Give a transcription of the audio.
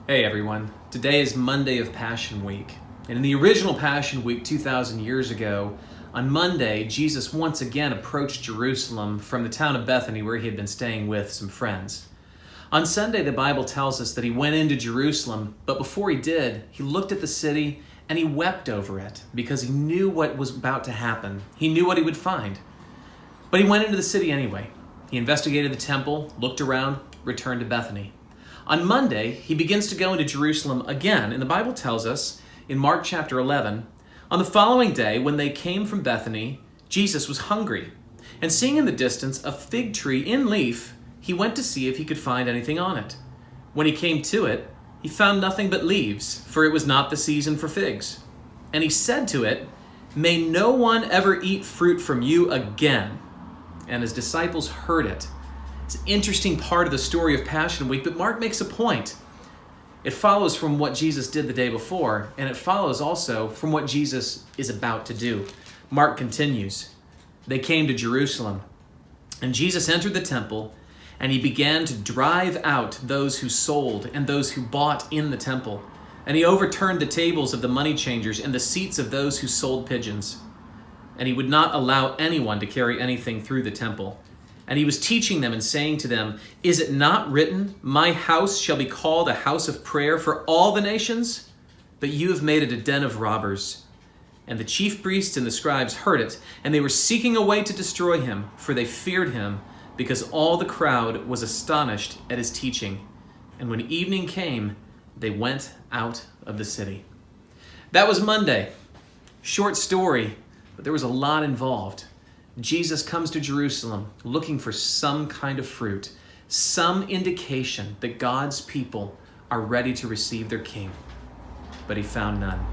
Hey everyone, today is Monday of Passion Week. And in the original Passion Week 2,000 years ago, on Monday, Jesus once again approached Jerusalem from the town of Bethany where he had been staying with some friends. On Sunday, the Bible tells us that he went into Jerusalem, but before he did, he looked at the city and he wept over it because he knew what was about to happen. He knew what he would find. But he went into the city anyway. He investigated the temple, looked around, returned to Bethany. On Monday, he begins to go into Jerusalem again, and the Bible tells us in Mark chapter 11, on the following day, when they came from Bethany, Jesus was hungry. And seeing in the distance a fig tree in leaf, he went to see if he could find anything on it. When he came to it, he found nothing but leaves, for it was not the season for figs. And he said to it, "May no one ever eat fruit from you again." And his disciples heard it. It's an interesting part of the story of Passion Week, but Mark makes a point. It follows from what Jesus did the day before, and it follows also from what Jesus is about to do. Mark continues. They came to Jerusalem, and Jesus entered the temple, and he began to drive out those who sold and those who bought in the temple. And he overturned the tables of the money changers and the seats of those who sold pigeons. And he would not allow anyone to carry anything through the temple. And he was teaching them and saying to them, "Is it not written, 'My house shall be called a house of prayer for all the nations'? But you have made it a den of robbers." And the chief priests and the scribes heard it, and they were seeking a way to destroy him, for they feared him, because all the crowd was astonished at his teaching. And when evening came, they went out of the city. That was Monday. Short story, but there was a lot involved. Jesus comes to Jerusalem looking for some kind of fruit, some indication that God's people are ready to receive their king. But he found none.